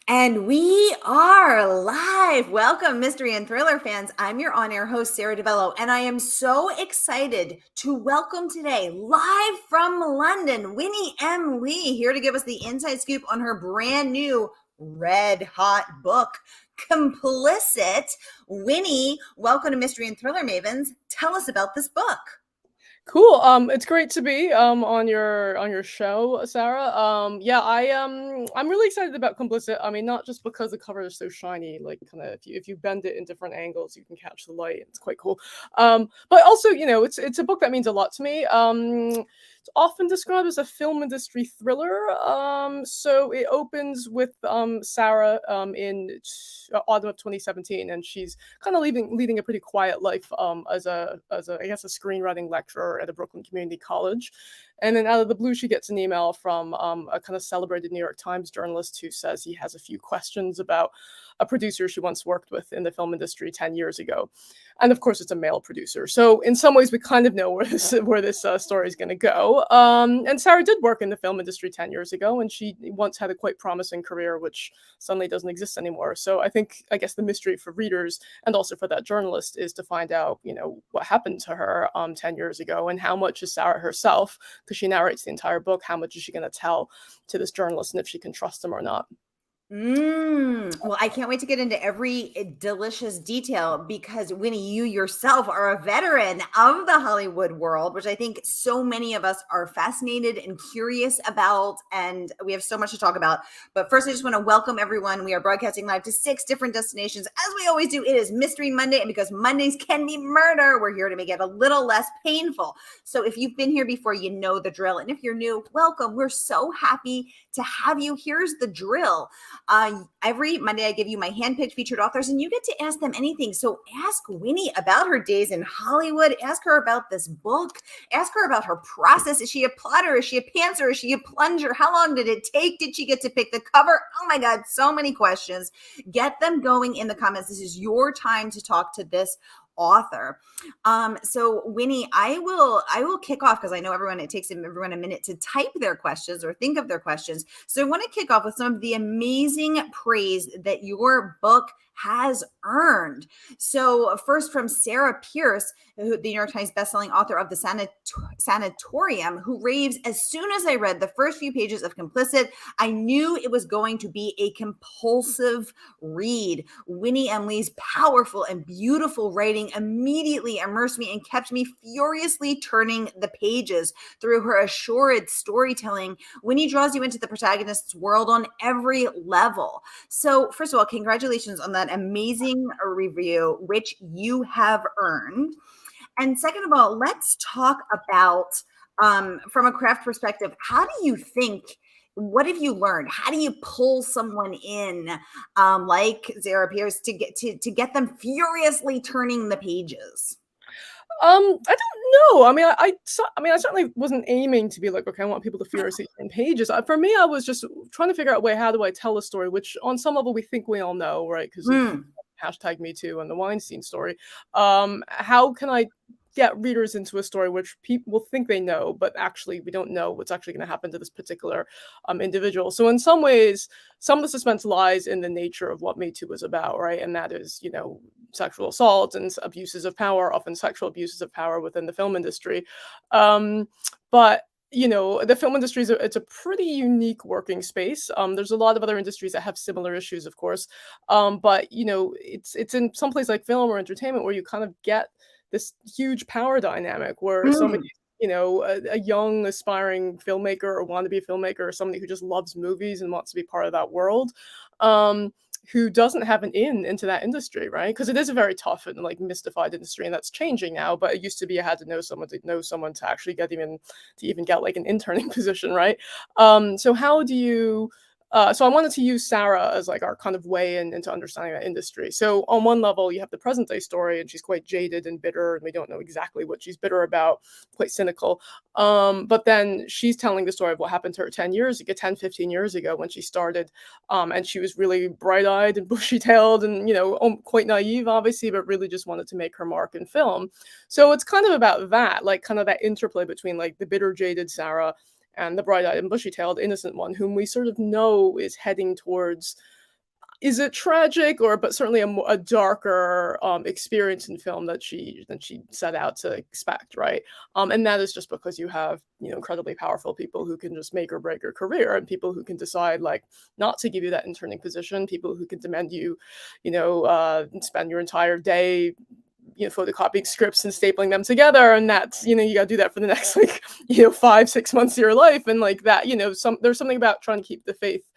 And we are live. Welcome, mystery and thriller fans. I'm your on air host, Sara DiVello, and I am so excited to welcome today, live from London, Winnie M. Lee, here to give us the inside scoop on her brand new red hot book, Complicit. Winnie, welcome to Mystery and Thriller Mavens. Tell us about this book. Cool. It's great to be on your show, Sara. I'm really excited about Complicit. I mean, not just because the cover is so shiny, like kind of if you bend it in different angles, you can catch the light. It's quite cool. But also, it's a book that means a lot to me. It's often described as a film industry thriller. So it opens with Sara in autumn of 2017, and she's kind of leading a pretty quiet life as a I guess a screenwriting lecturer at a Brooklyn community college. And then out of the blue, she gets an email from a kind of celebrated New York Times journalist who says he has a few questions about a producer she once worked with in the film industry 10 years ago. And of course, it's a male producer. So in some ways, we kind of know where this story is going to go. And Sara did work in the film industry 10 years ago, and she once had a quite promising career, which suddenly doesn't exist anymore. So I guess the mystery for readers and also for that journalist is to find out, what happened to her 10 years ago, and how much is Sara herself, because she narrates the entire book, how much is she going to tell to this journalist, and if she can trust him or not. Well, I can't wait to get into every delicious detail because Winnie, you yourself are a veteran of the Hollywood world, which I think so many of us are fascinated and curious about. And we have so much to talk about. But first, I just want to welcome everyone. We are broadcasting live to 6 different destinations. As we always do, it is Mystery Monday. And because Mondays can be murder, we're here to make it a little less painful. So if you've been here before, you know the drill. And if you're new, welcome. We're so happy to have you. Here's the drill. Every Monday, I give you my handpicked featured authors, and you get to ask them anything. So ask Winnie about her days in Hollywood. Ask her about this book. Ask her about her process. Is she a plotter? Is she a pantser? Is she a plunger? How long did it take? Did she get to pick the cover? Oh my God, so many questions. Get them going in the comments. This is your time to talk to this author. So Winnie, I will kick off because I know it takes everyone a minute to type their questions or think of their questions. So I want to kick off with some of the amazing praise that your book has earned. So first from Sarah Pierce, the New York Times bestselling author of The Sanatorium, who raves, as soon as I read the first few pages of Complicit, I knew it was going to be a compulsive read. Winnie M. Lee's powerful and beautiful writing immediately immersed me and kept me furiously turning the pages. Through her assured storytelling, Winnie draws you into the protagonist's world on every level. So first of all, congratulations on that amazing review, which you have earned. And second of all, let's talk about, from a craft perspective, how do you think, what have you learned? How do you pull someone in, like Sarah Pierce, to get them furiously turning the pages? I don't know. I certainly wasn't aiming to be like, okay, I want people to furiously turn pages. For me, I was just trying to figure out a way, how do I tell a story, which on some level we think we all know, right? Because hashtag Me Too and the Weinstein story. How can I get readers into a story which people think they know, but actually we don't know what's actually going to happen to this particular individual? So in some ways, some of the suspense lies in the nature of what Me Too was about, right? And that is, sexual assault and abuses of power, often sexual abuses of power within the film industry. But the film industry it's a pretty unique working space. There's a lot of other industries that have similar issues, of course. But it's in some place like film or entertainment where you kind of get this huge power dynamic where somebody, a young aspiring filmmaker or wannabe filmmaker, or somebody who just loves movies and wants to be part of that world, who doesn't have an into that industry, right? Because it is a very tough and mystified industry, and that's changing now. But it used to be you had to know someone to actually get like an interning position, right? So how do you So I wanted to use Sara as like our kind of way into understanding that industry. So on one level, you have the present day story, and she's quite jaded and bitter, and we don't know exactly what she's bitter about, quite cynical. But then she's telling the story of what happened to her 10, 15 years ago when she started. And she was really bright-eyed and bushy-tailed and, quite naive, obviously, but really just wanted to make her mark in film. So it's kind of about that, like kind of that interplay between like the bitter, jaded Sara and the bright-eyed and bushy-tailed innocent one, whom we sort of know is heading towards is it tragic, or but certainly a darker experience in film that she set out to expect, right? And that is just because you have, incredibly powerful people who can just make or break your career, and people who can decide like not to give you that interning position, people who can demand you, spend your entire day, photocopying scripts and stapling them together, and that's, you got to do that for the next like 5-6 months of your life, and like that, there's something about trying to keep the faith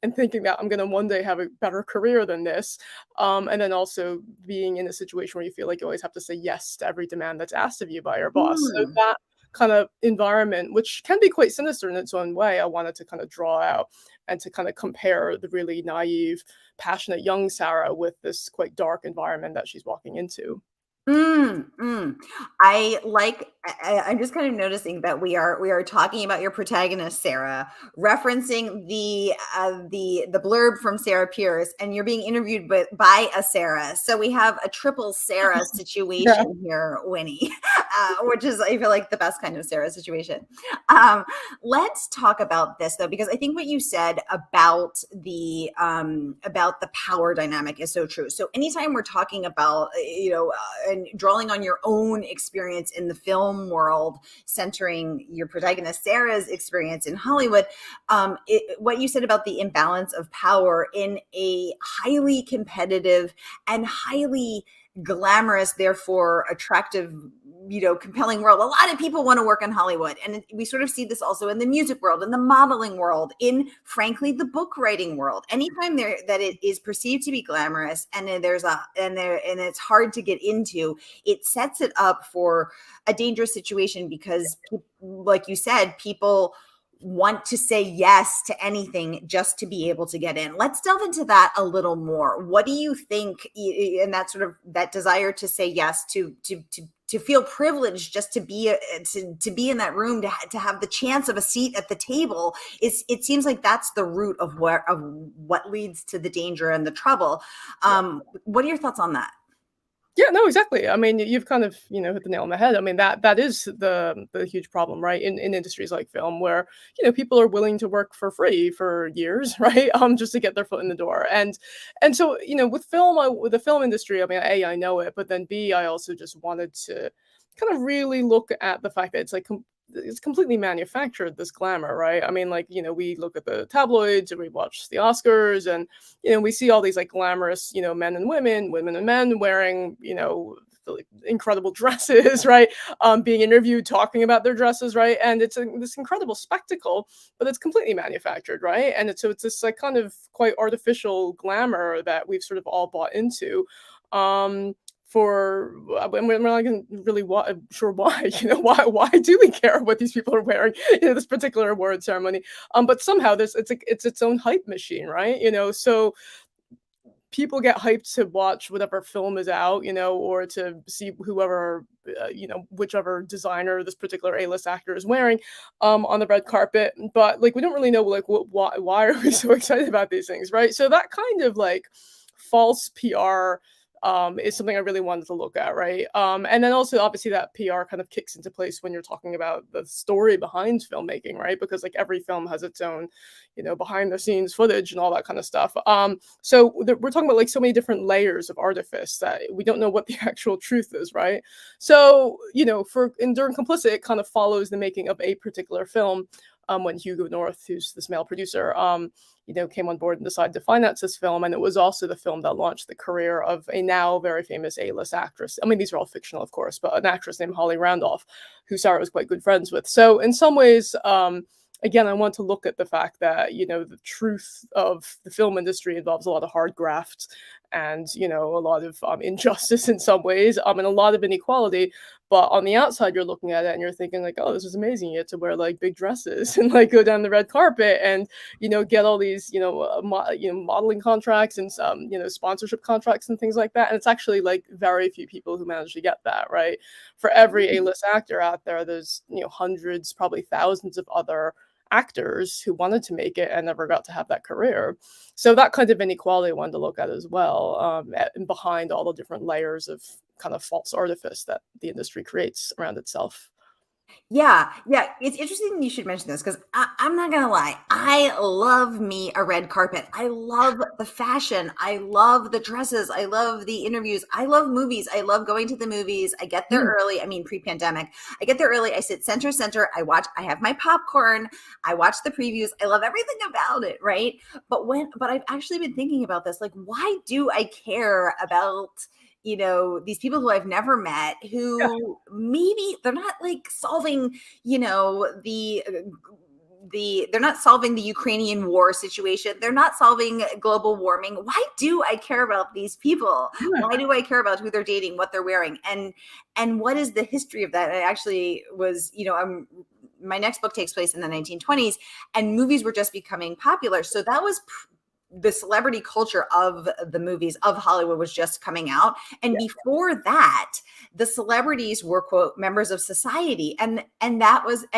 and thinking that I'm going to one day have a better career than this. And then also being in a situation where you feel like you always have to say yes to every demand that's asked of you by your boss. So Hmm. that kind of environment, which can be quite sinister in its own way, I wanted to kind of draw out and to kind of compare the really naive, passionate young Sara with this quite dark environment that she's walking into. Mm, mm. I like I'm just kind of noticing that we are talking about your protagonist, Sarah, referencing the blurb from Sarah Pierce, and you're being interviewed by a Sarah. So we have a triple Sarah Yeah. situation here, Winnie, which is, I feel like, the best kind of Sarah situation. Um, let's talk about this though, because I think what you said about the power dynamic is so true. So anytime we're talking about and drawing on your own experience in the film world, centering your protagonist Sarah's experience in Hollywood, what you said about the imbalance of power in a highly competitive and highly glamorous, therefore attractive, compelling world. A lot of people want to work in Hollywood. And we sort of see this also in the music world, in the modeling world, in frankly the book writing world. Anytime that it is perceived to be glamorous and it's hard to get into, it sets it up for a dangerous situation because, like you said, people want to say yes to anything just to be able to get in. Let's delve into that a little more. What do you think, and that sort of that desire to say yes, to feel privileged just to be to be in that room, to have the chance of a seat at the table, is, it seems like that's the root of what leads to the danger and the trouble. What are your thoughts on that? Yeah, no, exactly. I mean, you've kind of, hit the nail on the head. I mean, that is the huge problem, right? In industries like film, where people are willing to work for free for years, right? Just to get their foot in the door. And so, with film, with the film industry, I mean, A, I know it, but then B, I also just wanted to kind of really look at the fact that it's like it's completely manufactured, this glamour, right? I mean, like, we look at the tabloids and we watch the Oscars, and we see all these like glamorous, men and women and men wearing, really incredible dresses, right? Being interviewed, talking about their dresses, right? And it's this incredible spectacle, but it's completely manufactured, right? And so it's this like kind of quite artificial glamour that we've sort of all bought into. Um, for we're not even really sure why, why do we care what these people are wearing, this particular award ceremony? But somehow it's its own hype machine, right? So people get hyped to watch whatever film is out, or to see whoever, whichever designer this particular A-list actor is wearing, on the red carpet. But like, we don't really know like why are we so excited about these things, right? So that kind of like false PR is something I really wanted to look at, right? And then also obviously that PR kind of kicks into place when you're talking about the story behind filmmaking, right? Because like every film has its own, behind the scenes footage and all that kind of stuff. So we're talking about like so many different layers of artifice that we don't know what the actual truth is, right? So, during Complicit, it kind of follows the making of a particular film. When Hugo North, who's this male producer, came on board and decided to finance this film. And it was also the film that launched the career of a now very famous A-list actress. I mean, these are all fictional, of course, but an actress named Holly Randolph, who Sara was quite good friends with. So in some ways, again, I want to look at the fact that, the truth of the film industry involves a lot of hard graft and, a lot of injustice in some ways, and a lot of inequality. But on the outside, you're looking at it and you're thinking like, oh, this is amazing. You get to wear like big dresses and like go down the red carpet and, get all these, modeling contracts and some, sponsorship contracts and things like that. And it's actually like very few people who manage to get that, right? For every A-list actor out there, there's, hundreds, probably thousands of other actors who wanted to make it and never got to have that career. So that kind of inequality I wanted to look at as well, and behind all the different layers of kind of false artifice that the industry creates around itself. Yeah, yeah. It's interesting you should mention this because I'm not gonna lie. I love me a red carpet. I love the fashion. I love the dresses. I love the interviews. I love movies. I love going to the movies. I get there Mm. early. I mean, pre-pandemic. I get there early. I sit center. I watch. I have my popcorn. I watch the previews. I love everything about it, right? But I've actually been thinking about this. Like, why do I care about these people who I've never met, Yeah, who maybe they're not like solving, they're not solving the Ukrainian war situation. They're not solving global warming. Why do I care about these people? yeah. Why do I care about who they're dating, what they're wearing, and what is the history of that? I actually was, my next book takes place in the 1920s, and movies were just becoming popular. So that was the celebrity culture of the movies of Hollywood was just coming out. And before that, the celebrities were, quote, members of society. And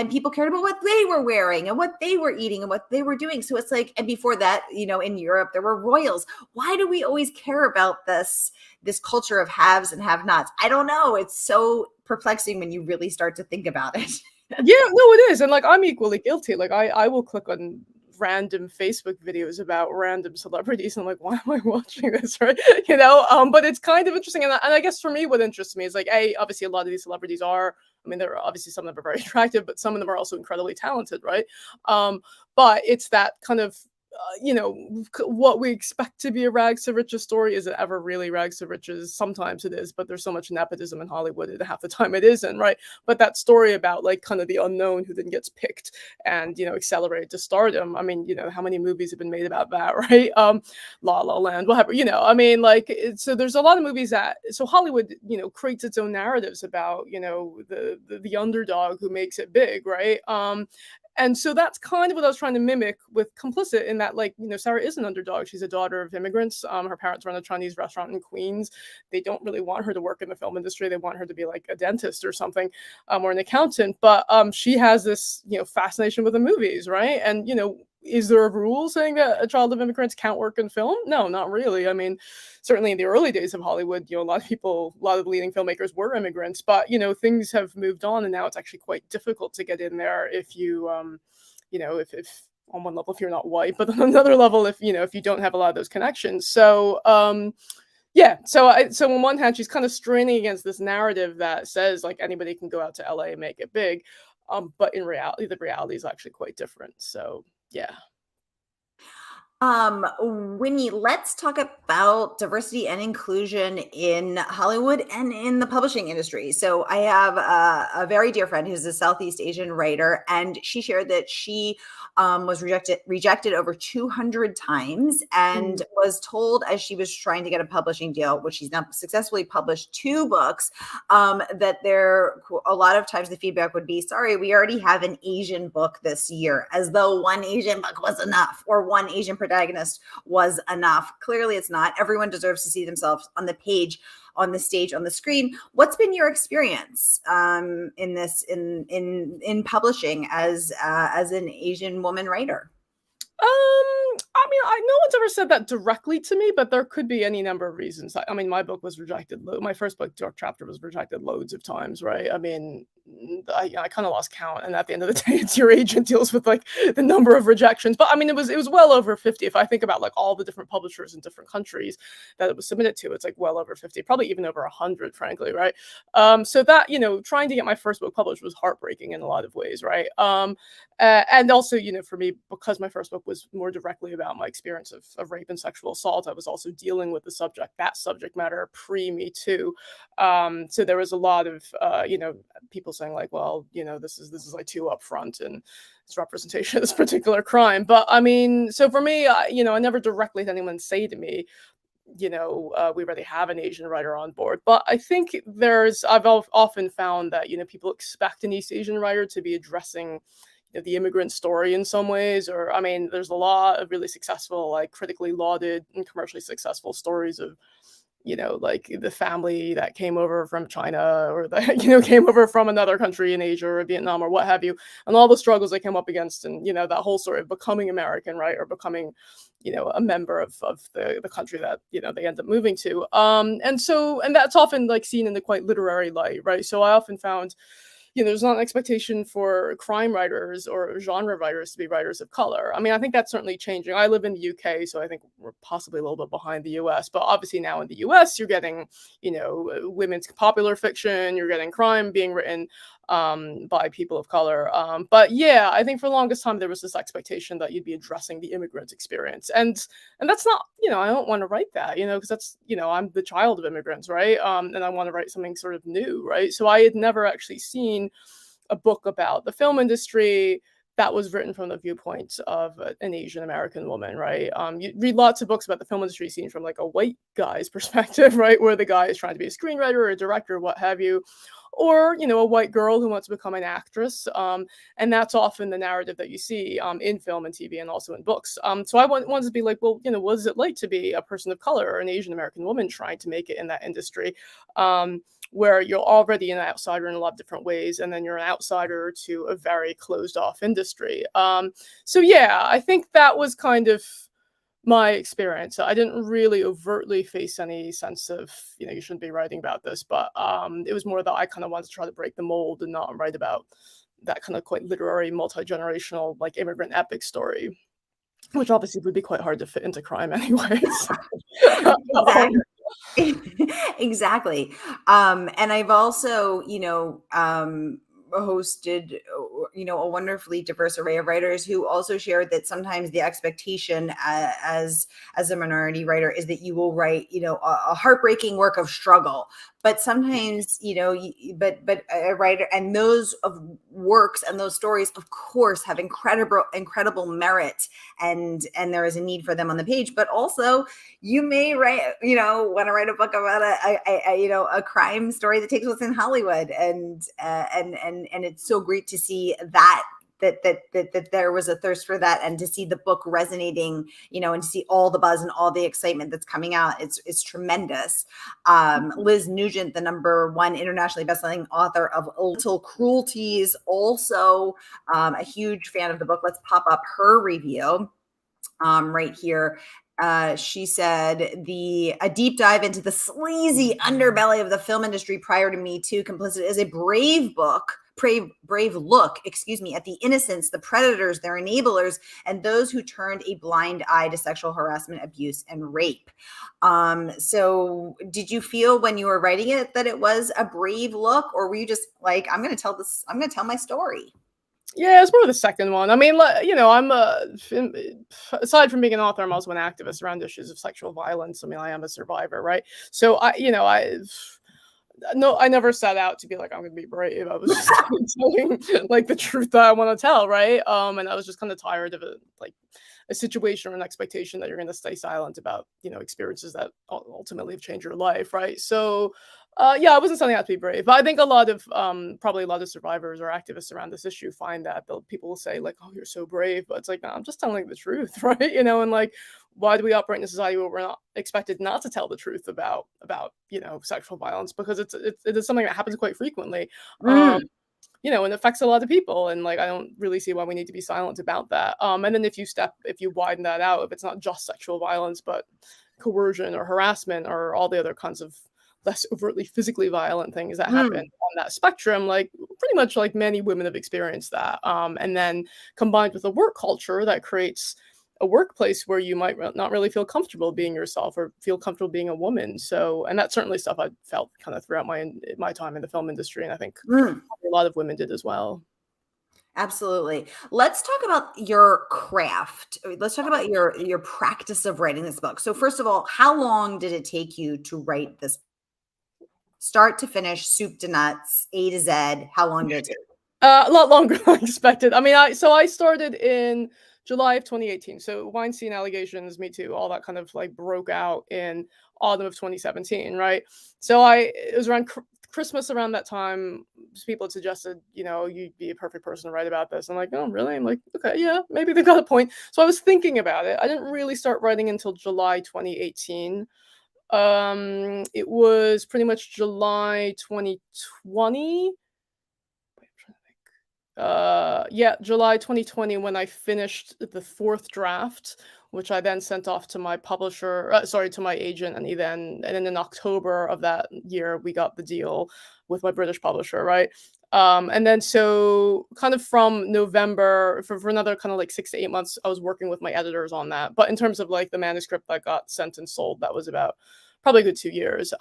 people cared about what they were wearing and what they were eating and what they were doing. So it's like, and before that, in Europe, there were royals. Why do we always care about this culture of haves and have nots? I don't know. It's so perplexing when you really start to think about it. Yeah, no, it is, and, like, I'm equally guilty, like, I will click on random Facebook videos about random celebrities, and I'm like, "Why am I watching this?" Right? But it's kind of interesting, and I guess for me, what interests me is, like, obviously, a lot of these celebrities are I mean, there are obviously some of them are very attractive, but some of them are also incredibly talented, right? Um, but it's that kind of what we expect to be a rags to riches story. Is it ever really rags to riches? Sometimes it is, but there's so much nepotism in Hollywood that half the time it isn't, right? But that story about like kind of the unknown who then gets picked and accelerated to stardom. I mean, how many movies have been made about that, right? La La Land, whatever. I mean, like, so there's a lot of movies that so Hollywood, creates its own narratives about the underdog who makes it big, right? And so that's kind of what I was trying to mimic with Complicit in that, like, Sara is an underdog. She's a daughter of immigrants. Her parents run a Chinese restaurant in Queens. They don't really want her to work in the film industry. They want her to be like a dentist or something, or an accountant. But she has this, fascination with the movies, right? And, is there a rule saying that a child of immigrants can't work in film? No, not really. I mean, certainly in the early days of Hollywood, a lot of the leading filmmakers were immigrants, but things have moved on, and now it's actually quite difficult to get in there if you, if on one level if you're not white, but on another level if you don't have a lot of those connections. So yeah, so on one hand, she's kind of straining against this narrative that says like anybody can go out to LA and make it big, but in reality, the reality is actually quite different. So yeah. Winnie, let's talk about diversity and inclusion in Hollywood and in the publishing industry. So I have a very dear friend who's a Southeast Asian writer, and she shared that she was rejected over 200 times and Mm. was told as she was trying to get a publishing deal, which she's now successfully published 2 books, that a lot of times the feedback would be, sorry, we already have an Asian book this year, as though one Asian book was enough or one Asian protagonist was enough. Clearly it's not. Everyone deserves to see themselves on the page, on the stage, on the screen. What's been your experience in this in publishing as an Asian woman writer? I mean, no one's ever said that directly to me, but there could be any number of reasons. I mean, my book was rejected. My first book, Dark Chapter, was rejected loads of times, right? I mean, I kind of lost count, and at the end of the day, it's your agent deals with like the number of rejections. But I mean, it was well over 50. If I think about like all the different publishers in different countries that it was submitted to, it's like well over 50, probably even over 100, frankly, right? So that trying to get my first book published was heartbreaking in a lot of ways, right? And also, for me, because my first book was more directly about my experience of rape and sexual assault, I was also dealing with that subject matter pre-Me Too. So there was a lot of, people saying like, well, this is like too upfront and it's representation of this particular crime. But I mean, so for me, I never directly had anyone say to me, we already have an Asian writer on board. But I think I've often found that, people expect an East Asian writer to be addressing the immigrant story in some ways, or I mean, there's a lot of really successful, like critically lauded and commercially successful stories of, like the family that came over from China or that, came over from another country in Asia or Vietnam or what have you, and all the struggles they came up against and, that whole story of becoming American, right? Or becoming, a member of the country that, they end up moving to. And that's often like seen in the quite literary light, right? So I often found, there's not an expectation for crime writers or genre writers to be writers of color. I mean, I think that's certainly changing. I live in the UK, so I think we're possibly a little bit behind the US, but obviously now in the US, you're getting, women's popular fiction, you're getting crime being written by people of color. But yeah, I think for the longest time there was this expectation that you'd be addressing the immigrant experience, and that's not, I don't want to write that, because that's, I'm the child of immigrants, right? And I want to write something sort of new, right? So I had never actually seen a book about the film industry that was written from the viewpoint of an Asian American woman, right? You read lots of books about the film industry seen from like a white guy's perspective, right? Where the guy is trying to be a screenwriter or a director, what have you, or a white girl who wants to become an actress, and that's often the narrative that you see in film and TV and also in books. So I wanted to be like, well, what is it like to be a person of color or an Asian American woman trying to make it in that industry, where you're already an outsider in a lot of different ways, and then you're an outsider to a very closed off industry. So yeah, I think that was kind of my experience. I didn't really overtly face any sense of, you shouldn't be writing about this, but it was more that I kind of wanted to try to break the mold and not write about that kind of quite literary, multi-generational, like immigrant epic story, which obviously would be quite hard to fit into crime anyways. Exactly. Exactly. And I've also, hosted, a wonderfully diverse array of writers who also shared that sometimes the expectation as a minority writer is that you will write, a heartbreaking work of struggle. But sometimes, but a writer, and those of works and those stories, of course, have incredible merit, and there is a need for them on the page. But also, you may write, want to write a book about a crime story that takes place in Hollywood, and it's so great to see that there was a thirst for that, and to see the book resonating, and to see all the buzz and all the excitement that's coming out. It's tremendous. Liz Nugent, the #1 internationally bestselling author of Little Cruelties, also a huge fan of the book. Let's pop up her review right here. She said, a deep dive into the sleazy underbelly of the film industry prior to Me Too, Complicit is a brave look, at the innocents, the predators, their enablers, and those who turned a blind eye to sexual harassment, abuse, and rape. So did you feel when you were writing it that it was a brave look, or were you just like, I'm going to tell my story? Yeah, it's more of the second one. I mean, I'm aside from being an author, I'm also an activist around issues of sexual violence. I mean, I am a survivor, right? So I never set out to be like, I'm going to be brave. I was just telling like the truth that I want to tell, right? And I was just kind of tired of a situation or an expectation that you're going to stay silent about, experiences that ultimately have changed your life, right? So yeah, I wasn't setting out to be brave, but I think probably a lot of survivors or activists around this issue find that people will say like, oh, you're so brave, but it's like, no, I'm just telling the truth, right? And like, why do we operate in a society where we're not expected not to tell the truth about sexual violence? Because it is something that happens quite frequently. And it affects a lot of people. And like, I don't really see why we need to be silent about that. And then if you widen that out, if it's not just sexual violence, but coercion or harassment or all the other kinds of less overtly physically violent things that happen on that spectrum, like pretty much like many women have experienced that. And then combined with a work culture that creates a workplace where you might not really feel comfortable being yourself or feel comfortable being a woman. So, and that's certainly stuff I felt kind of throughout my time in the film industry. And I think a lot of women did as well. Absolutely. Let's talk about your craft. Let's talk about your practice of writing this book. So first of all, how long did it take you to write this? Start to finish, soup to nuts, A to Z. How long did it take? A lot longer than I expected. I mean, I started in July of 2018. So Weinstein allegations, Me Too, all that kind of like broke out in autumn of 2017, right? So it was around Christmas around that time. People had suggested, you'd be a perfect person to write about this. I'm like, oh, really? I'm like, okay, yeah, maybe they got a point. So I was thinking about it. I didn't really start writing until July 2018. It was pretty much July 2020. July 2020 when I finished the 4th draft, which I then sent off to my to my agent, and then in October of that year we got the deal with my British publisher, right? And then so kind of from November for another kind of like 6 to 8 months, I was working with my editors on that. But in terms of like the manuscript that got sent and sold, that was about probably a good 2 years.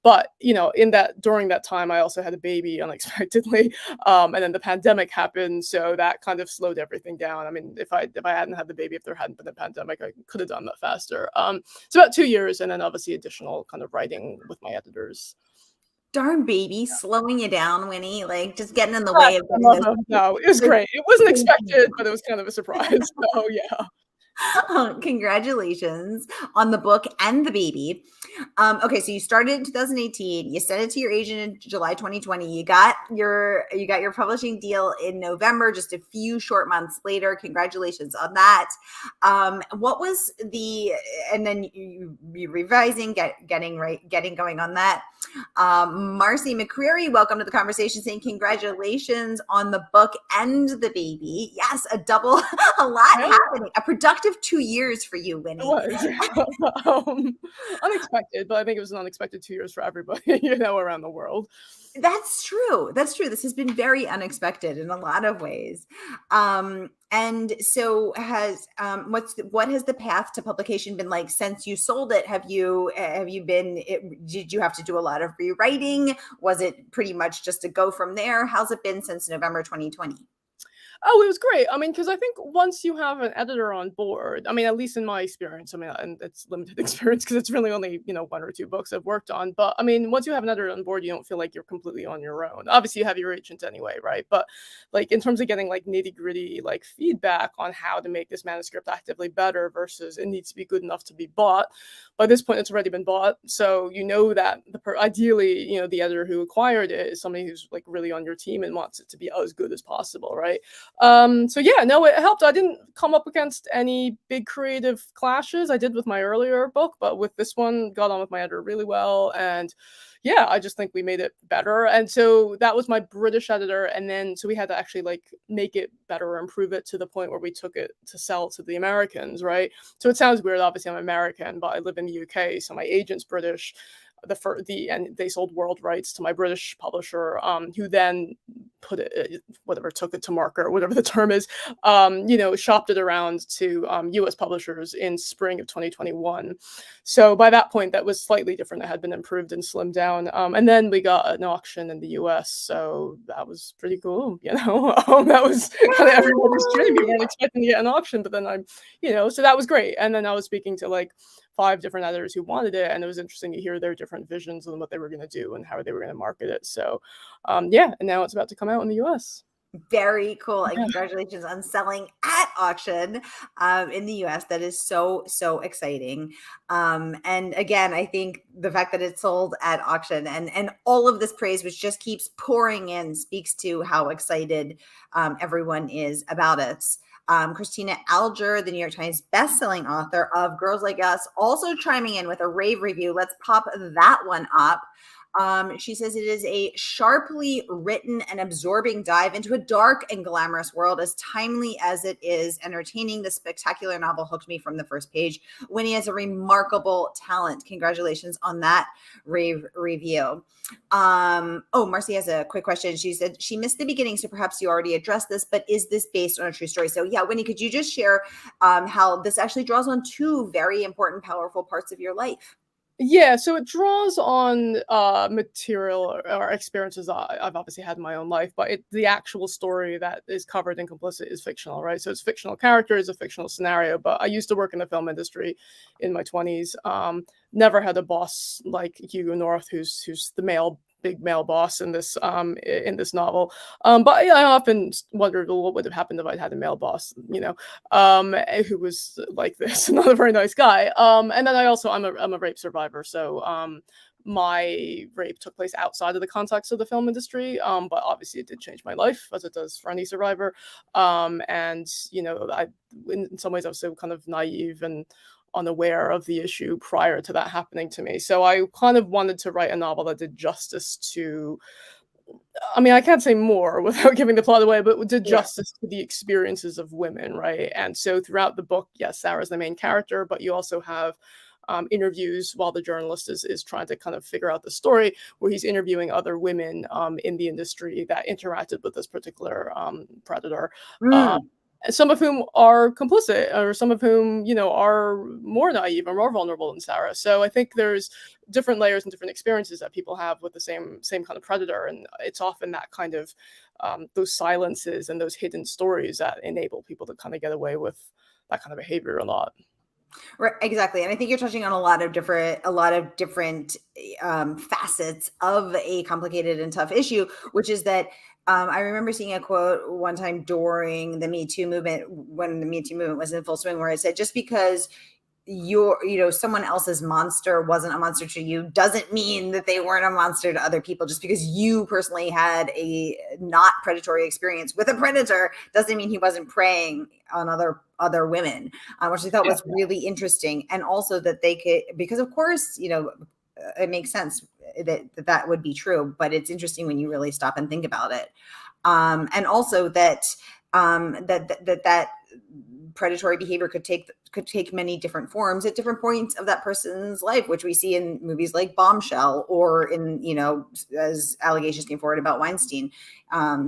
But in that during that time, I also had a baby unexpectedly, and then the pandemic happened, so that kind of slowed everything down. I mean, if I hadn't had the baby, if there hadn't been a pandemic, I could have done that faster. It's about 2 years, and then obviously additional kind of writing with my editors. Darn baby, slowing you down, Winnie, like just getting in the way of I getting love this. them. No, it was great. It wasn't expected, but it was kind of a surprise. So yeah. Congratulations on the book and the baby. Okay, so you started in 2018. You sent it to your agent in July 2020. You got your publishing deal in November, just a few short months later. Congratulations on that. What was and then you revising, getting going on that. Marcy McCreary, welcome to the conversation, saying congratulations on the book and the baby. Yes, a lot happening. A productive 2 years for you, Winnie. It was unexpected, but I think it was an unexpected 2 years for everybody, around the world. That's true. This has been very unexpected in a lot of ways. And so what has the path to publication been like since you sold it? Did you have to do a lot of rewriting? Was it pretty much just a go from there? How's it been since November 2020? Oh, it was great. I mean, because I think once you have an editor on board, I mean, at least in my experience, I mean, and it's limited experience because it's really only, 1 or 2 books I've worked on. But I mean, once you have an editor on board, you don't feel like you're completely on your own. Obviously, you have your agent anyway, right? But like in terms of getting like nitty gritty like feedback on how to make this manuscript actively better versus it needs to be good enough to be bought. By this point, it's already been bought. So that ideally, the editor who acquired it is somebody who's like really on your team and wants it to be as good as possible, right? So yeah, no, it helped. I didn't come up against any big creative clashes. I did with my earlier book, but with this one, got on with my editor really well. And yeah, I just think we made it better. And so that was my British editor. And then, so we had to actually like make it better or improve it to the point where we took it to sell to the Americans, right? So it sounds weird. Obviously I'm American, but I live in the UK. So my agent's British. And they sold world rights to my British publisher, who then took it to market, or whatever the term is, shopped it around to US publishers in spring of 2021. So by that point, that was slightly different. It had been improved and slimmed down. And then we got an auction in the US. So that was pretty cool, that was kind of everyone's dream. You weren't expecting to get an auction, but then so that was great. And then I was speaking to like 5 different editors who wanted it, and it was interesting to hear their different visions on what they were going to do and how they were going to market it. So and now it's about to come out in the US. Very cool. And congratulations on selling at auction in the US. That is so exciting. And again, I think the fact that it sold at auction and all of this praise, which just keeps pouring in, speaks to how excited everyone is about it. Christina Alger, the New York Times bestselling author of Girls Like Us, also chiming in with a rave review. Let's pop that one up. She says it is a sharply written and absorbing dive into a dark and glamorous world, as timely as it is entertaining. The spectacular novel hooked me from the first page. Winnie has a remarkable talent. Congratulations on that rave review. Marcy has a quick question. She said she missed the beginning, so perhaps you already addressed this, but is this based on a true story? So yeah, Winnie, could you just share how this actually draws on 2 very important, powerful parts of your life? Yeah, so it draws on material or experiences I've obviously had in my own life, but the actual story that is covered in Complicit is fictional, right? So it's fictional characters, a fictional scenario. But I used to work in the film industry in my 20s. Never had a boss like Hugo North, who's the big male boss in this novel. But I often wondered, well, what would have happened if I'd had a male boss, who was like this, not a very nice guy. And then I'm a rape survivor. So my rape took place outside of the context of the film industry. But obviously it did change my life, as it does for any survivor. And in some ways I was so kind of naive and unaware of the issue prior to that happening to me. So I kind of wanted to write a novel that did justice to, I mean, I can't say more without giving the plot away, but did justice to the experiences of women, right? And so throughout the book, yes, Sarah's the main character, but you also have interviews while the journalist is trying to kind of figure out the story, where he's interviewing other women in the industry that interacted with this particular predator. Mm. Some of whom are complicit, or some of whom, are more naive or more vulnerable than Sara. So I think there's different layers and different experiences that people have with the same kind of predator, and it's often that kind of those silences and those hidden stories that enable people to kind of get away with that kind of behavior a lot. Right, exactly. And I think you're touching on a lot of different facets of a complicated and tough issue, which is that I remember seeing a quote one time during the Me Too movement, when the Me Too movement was in full swing, where it said, just because someone else's monster wasn't a monster to you doesn't mean that they weren't a monster to other people. Just because you personally had a not predatory experience with a predator doesn't mean he wasn't preying on other women, which I thought was really interesting. And also that they could, because of course, it makes sense that would be true, but it's interesting when you really stop and think about it. And also that that predatory behavior could take many different forms at different points of that person's life, which we see in movies like Bombshell, or in, as allegations came forward about Weinstein.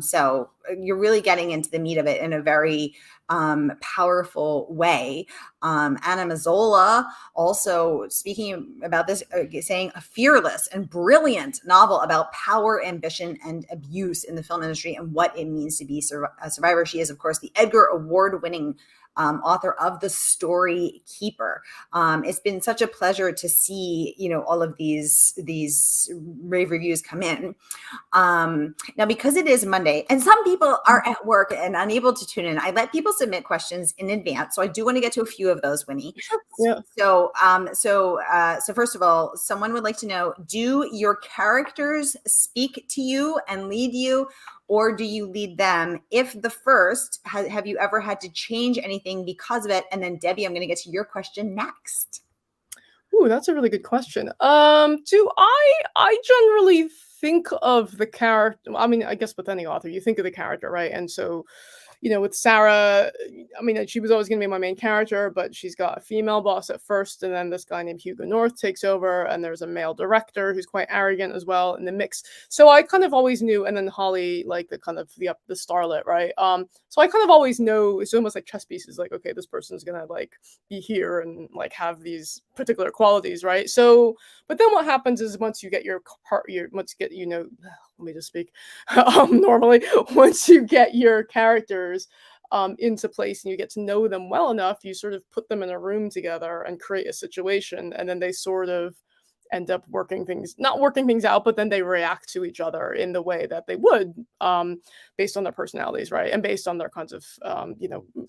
So you're really getting into the meat of it in a very powerful way. Anna Mazzola also speaking about this, saying a fearless and brilliant novel about power, ambition, and abuse in the film industry, and what it means to be a survivor. She is, of course, the Edgar Award-winning author of The Story Keeper. It's been such a pleasure to see, all of these rave reviews come in. Now, because it is Monday and some people are at work and unable to tune in, I let people submit questions in advance. So I do want to get to a few of those, Winnie. Yeah. So first of all, someone would like to know, do your characters speak to you and lead you, or do you lead them? If the first, have you ever had to change anything because of it? And then Debbie, I'm going to get to your question next. Ooh, that's a really good question. Do I generally think of the character, I mean, I guess with any author, you think of the character, right? And so, with Sara, I mean, she was always going to be my main character, but she's got a female boss at first, and then this guy named Hugo North takes over, and there's a male director who's quite arrogant as well in the mix. So I kind of always knew, and then Holly, like the kind of the starlet, right? So I kind of always know, it's almost like chess pieces, like, okay, this person's gonna like be here and like have these particular qualities, right? So, but then what happens is once you get let me just speak normally. Once you get your characters into place and you get to know them well enough, you sort of put them in a room together and create a situation, and then they sort of end up not working things out, but then they react to each other in the way that they would, based on their personalities, right? And based on their kinds of,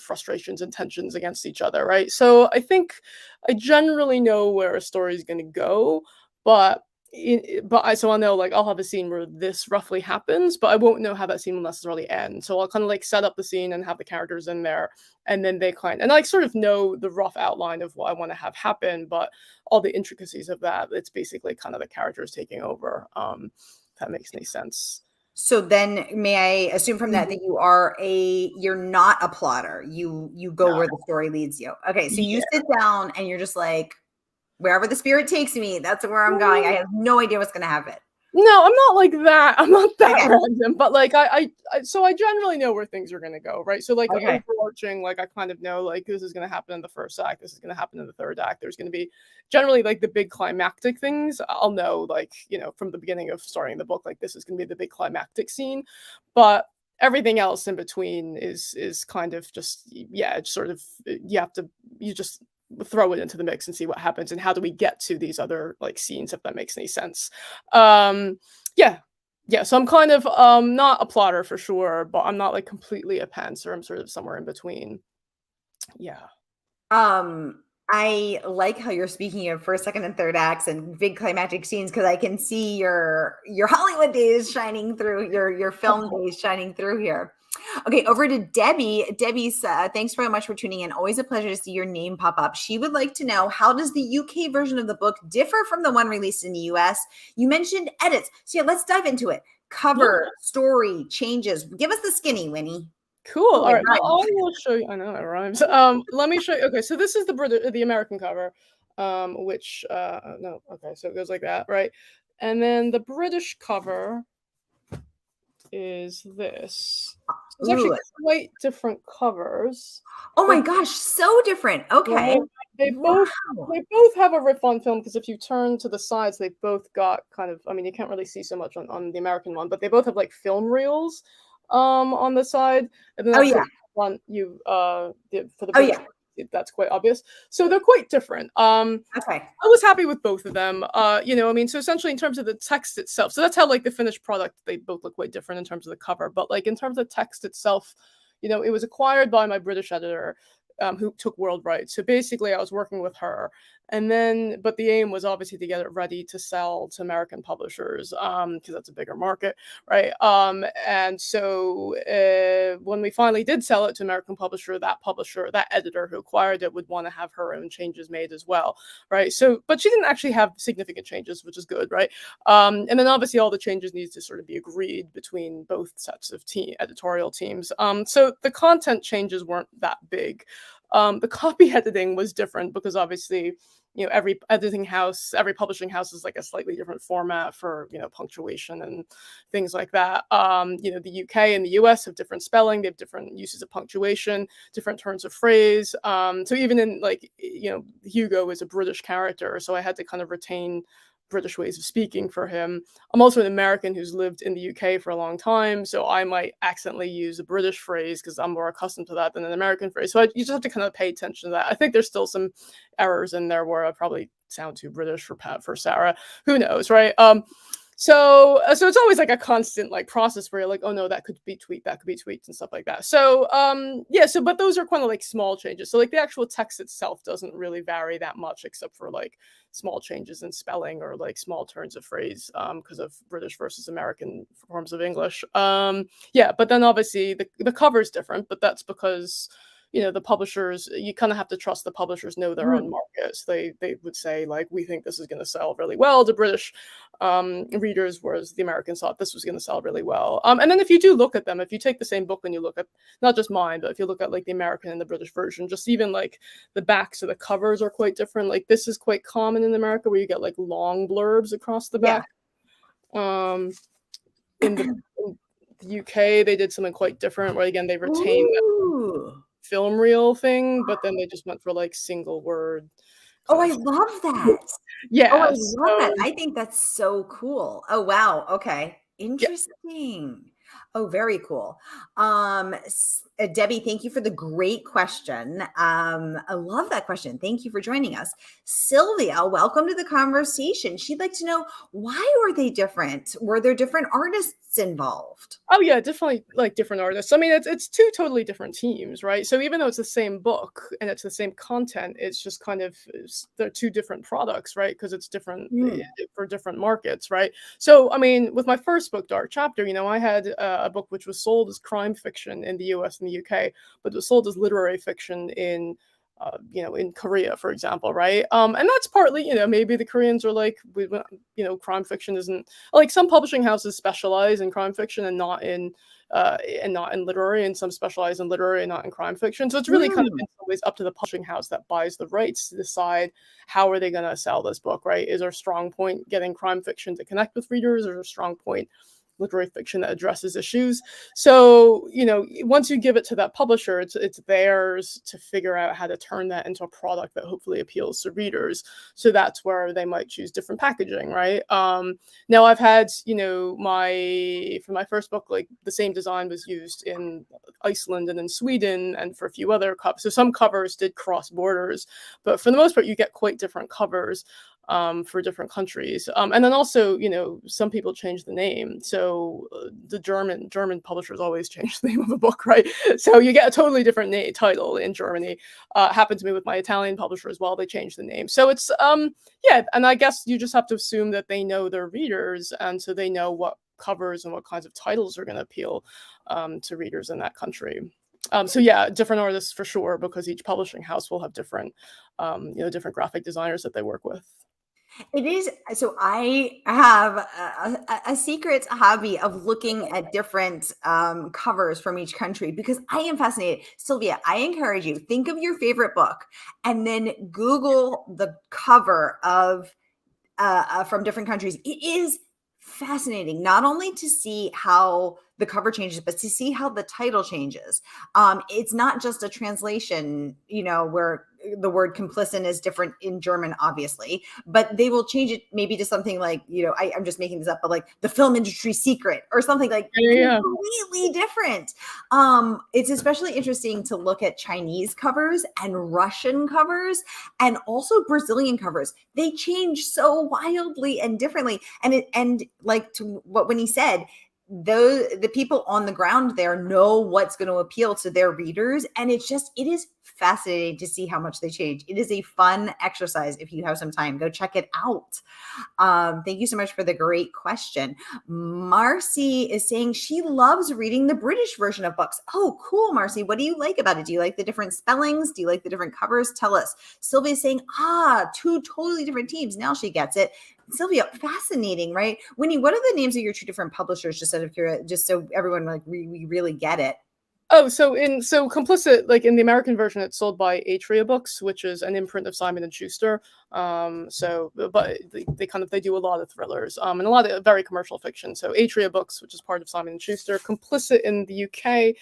frustrations and tensions against each other, right? So I think I generally know where a story is going to go, but so I'll know, like, I'll have a scene where this roughly happens, but I won't know how that scene will necessarily end. So I'll kind of like set up the scene and have the characters in there, and then and I sort of know the rough outline of what I want to have happen, but all the intricacies of that, it's basically kind of the characters taking over. If that makes any sense. So then may I assume from that you're not a plotter. You go where the story leads you. Okay. So you sit down and you're just like, wherever the spirit takes me, that's where I'm going. I have no idea what's going to happen. No, I'm not like that. I'm not that random, but like so I generally know where things are going to go, right? So like overarching, like I kind of know like this is going to happen in the first act, this is going to happen in the third act. There's going to be generally like the big climactic things. I'll know, like, from the beginning of starting the book, like this is going to be the big climactic scene, but everything else in between is kind of just, it's sort of, you just throw it into the mix and see what happens, and how do we get to these other like scenes, if that makes any sense. So I'm kind of not a plotter for sure, but I'm not like completely a pantser. I'm sort of somewhere in between. I like how you're speaking of first, second, and third acts and big climactic scenes, because I can see your Hollywood days shining through, your film days shining through here. Okay, over to Debbie. Debbie's, thanks very much for tuning in. Always a pleasure to see your name pop up. She would like to know, how does the UK version of the book differ from the one released in the US? You mentioned edits. So let's dive into it. Cover, story, changes. Give us the skinny, Winnie. Cool. All right. Well, I will show you. I know it rhymes. Let me show you. Okay, so this is the American cover. which no, okay, so it goes like that, right? And then the British cover is this. So it's actually Ooh. quite different covers. Oh They my gosh, so different. Okay. Right. They both Wow. they both have a riff on film because if you turn to the sides, they've both got kind of, I mean, you can't really see so much on the American one, but they both have like film reels on the side. And then Oh actually yeah. one you for the Oh British yeah. that's quite obvious. So they're quite different. Okay. I was happy with both of them. I mean, so essentially in terms of the text itself, so that's how like the finished product, they both look quite different in terms of the cover. But like in terms of text itself, it was acquired by my British editor, who took world rights. So basically, I was working with her, and then, but the aim was obviously to get it ready to sell to American publishers, because that's a bigger market, right? And so when we finally did sell it to American publisher, that editor who acquired it would want to have her own changes made as well, right? So, but she didn't actually have significant changes, which is good, right? And then obviously all the changes needs to sort of be agreed between both sets of editorial teams. So the content changes weren't that big. The copy editing was different because obviously, every editing house, every publishing house is like a slightly different format for, punctuation and things like that. The UK and the US have different spelling, they have different uses of punctuation, different turns of phrase. So even in like, Hugo is a British character, so I had to kind of retain British ways of speaking for him. I'm also an American who's lived in the UK for a long time, so I might accidentally use a British phrase because I'm more accustomed to that than an American phrase. So you just have to kind of pay attention to that. I think there's still some errors in there where I probably sound too British for Sara. Who knows, right? So it's always like a constant like process where you're like, oh no, that could be tweaked and stuff like that. So but those are kind of like small changes. So like the actual text itself doesn't really vary that much except for like small changes in spelling or like small turns of phrase because of British versus American forms of English. But then obviously the cover's different, but that's because the publishers, you kind of have to trust the publishers know their own markets. They would say like, we think this is going to sell really well to British readers, whereas the Americans thought this was going to sell really well. And then if you do look at them, if you take the same book and you look at not just mine, but if you look at like the American and the British version, just even like the backs of the covers are quite different. Like this is quite common in America where you get like long blurbs across the back. In the UK, they did something quite different where again they retained that film reel thing, but then they just went for like single word. Oh, I love that. Yeah. Oh, I love that. I think that's so cool. Oh, wow. Okay. Interesting. Oh, very cool. Debbie, thank you for the great question. I love that question. Thank you for joining us. Sylvia, welcome to the conversation. She'd like to know, why were they different? Were there different artists involved? Oh yeah, definitely like different artists. I mean, it's two totally different teams, right? So even though it's the same book and it's the same content, it's just kind of they're two different products, right? Because it's different for different markets, right? So I mean, with my first book, Dark Chapter, I had a book which was sold as crime fiction in the US and the UK, but it was sold as literary fiction in Korea, for example, right? And that's partly, maybe the Koreans are like, crime fiction isn't like some publishing houses specialize in crime fiction and not in literary, and some specialize in literary and not in crime fiction. So it's really kind of in some ways up to the publishing house that buys the rights to decide how are they going to sell this book, right? Is our strong point getting crime fiction to connect with readers, or a strong point literary fiction that addresses issues? So once you give it to that publisher, it's theirs to figure out how to turn that into a product that hopefully appeals to readers. So that's where they might choose different packaging, right? Now I've had for my first book, like the same design was used in Iceland and in Sweden and for a few other covers. So some covers did cross borders, but for the most part you get quite different covers for different countries. And then also, some people change the name. So the German publishers always change the name of a book, right? So you get a totally different title in Germany. Happened to me with my Italian publisher as well. They changed the name. So it's, and I guess you just have to assume that they know their readers, and so they know what covers and what kinds of titles are going to appeal to readers in that country. So yeah, different artists for sure, because each publishing house will have different, different graphic designers that they work with. It is. So I have a secret hobby of looking at different covers from each country because I am fascinated. Sylvia, I encourage you, think of your favorite book and then Google the cover of from different countries. It is fascinating, not only to see how the cover changes, but to see how the title changes. It's not just a translation, where the word complicit is different in German, obviously, but they will change it maybe to something like, I'm just making this up, but like the film industry secret or something like Yeah. completely different. It's especially interesting to look at Chinese covers and Russian covers and also Brazilian covers. They change so wildly and differently. And like to what Winnie said, the people on the ground there know what's going to appeal to their readers, and it is fascinating to see how much they change. It is a fun exercise. If you have some time, go check it out. Thank you so much for the great question. Marcy is saying she loves reading the British version of books. Oh, cool, Marcy. What do you like about it? Do you like the different spellings? Do you like the different covers? Tell us. Sylvia's saying, two totally different teams. Now she gets it. Sylvia, fascinating, right? Winnie, what are the names of your two different publishers, just out of curiosity, just so everyone we really get it? Oh, so Complicit, like in the American version, it's sold by Atria Books, which is an imprint of Simon and Schuster. But they do a lot of thrillers, and a lot of very commercial fiction. So Atria Books, which is part of Simon and Schuster. Complicit in the UK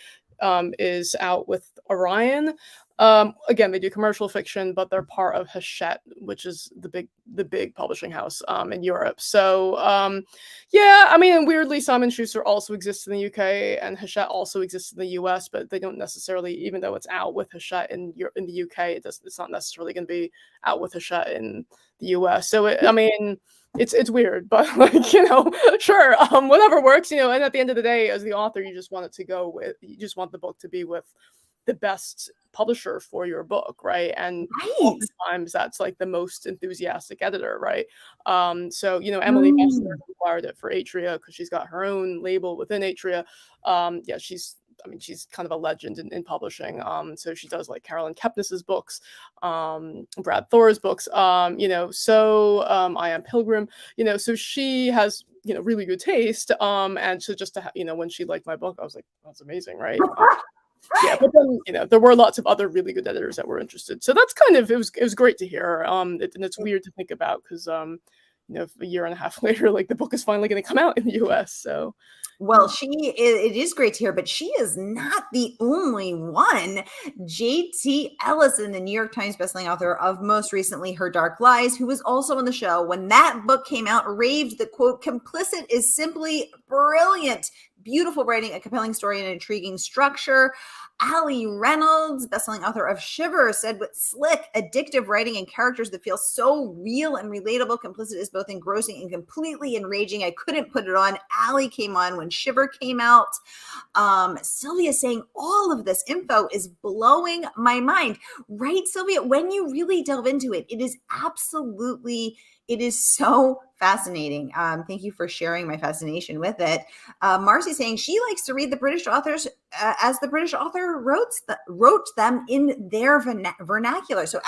is out with Orion. Again, they do commercial fiction, but they're part of Hachette, which is the big publishing house in Europe. So yeah, I mean, and weirdly, Simon Schuster also exists in the UK, and Hachette also exists in the US, but they don't necessarily, even though it's out with Hachette in the UK, it's not necessarily going to be out with Hachette in the US. So I mean, it's weird, but like, sure, whatever works, and at the end of the day, as the author, you just want the book to be with the best publisher for your book, right? And oftentimes that's like the most enthusiastic editor, right? So Emily Bessler acquired it for Atria because she's got her own label within Atria. Yeah, she's kind of a legend in publishing. So she does like Carolyn Kepnes's books, Brad Thor's books, I Am Pilgrim, so she has, really good taste. And so just to when she liked my book, I was like, that's amazing, right? Yeah, but then there were lots of other really good editors that were interested. So that's kind of it was great to hear. And it's weird to think about because a year and a half later, like the book is finally going to come out in the US. So. Well, it is great to hear, but she is not the only one. J.T. Ellison, the New York Times bestselling author of most recently Her Dark Lies, who was also on the show when that book came out, raved that, quote, "Complicit is simply brilliant. Beautiful writing, a compelling story, and an intriguing structure." Ali Reynolds, bestselling author of Shiver, said, "With slick, addictive writing and characters that feel so real and relatable, Complicit is both engrossing and completely enraging. I couldn't put it on." Ali came on when Shiver came out. Sylvia saying all of this info is blowing my mind. Right, Sylvia? When you really delve into it, it is so fascinating. Thank you for sharing my fascination with it. Marcy saying she likes to read the British authors as the British author wrote them in their vernacular. So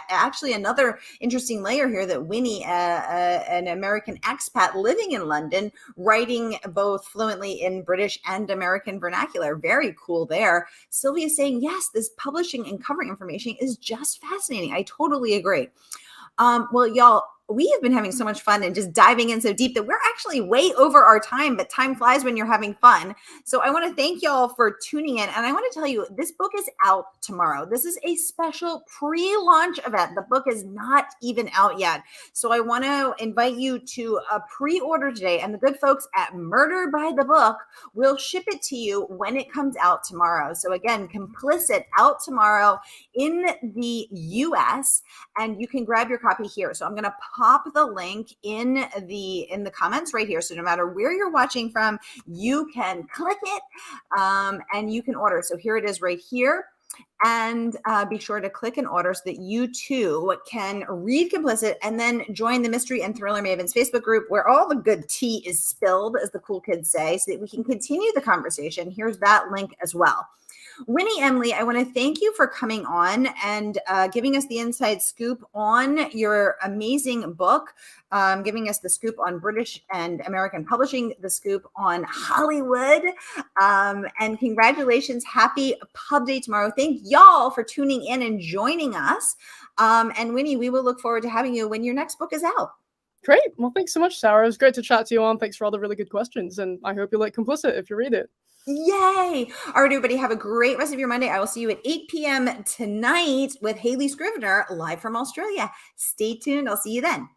actually another interesting layer here that Winnie, an American expat living in London, writing both fluently in British and American vernacular. Very cool there. Sylvia saying, yes, this publishing and cover information is just fascinating. I totally agree. Well, y'all, we have been having so much fun and just diving in so deep that we're actually way over our time, but time flies when you're having fun. So I want to thank y'all for tuning in. And I want to tell you, this book is out tomorrow. This is a special pre-launch event. The book is not even out yet. So I want to invite you to a pre-order today. And the good folks at Murder by the Book will ship it to you when it comes out tomorrow. So again, Complicit out tomorrow in the US, and you can grab your copy here. So I'm going to pop the link in the comments right here. So no matter where you're watching from, you can click it and you can order. So here it is right here. And be sure to click and order so that you too can read Complicit and then join the Mystery and Thriller Mavens Facebook group where all the good tea is spilled, as the cool kids say, so that we can continue the conversation. Here's that link as well. Winnie, Emily, I want to thank you for coming on and giving us the inside scoop on your amazing book, giving us the scoop on British and American publishing, the scoop on Hollywood. And congratulations. Happy Pub Day tomorrow. Thank y'all for tuning in and joining us. And Winnie, we will look forward to having you when your next book is out. Great. Well, thanks so much, Sarah. It was great to chat to you on. Thanks for all the really good questions. And I hope you like Complicit if you read it. Yay. All right, everybody, have a great rest of your Monday. I will see you at 8 p.m. tonight with Haley Scrivener live from Australia. Stay tuned. I'll see you then.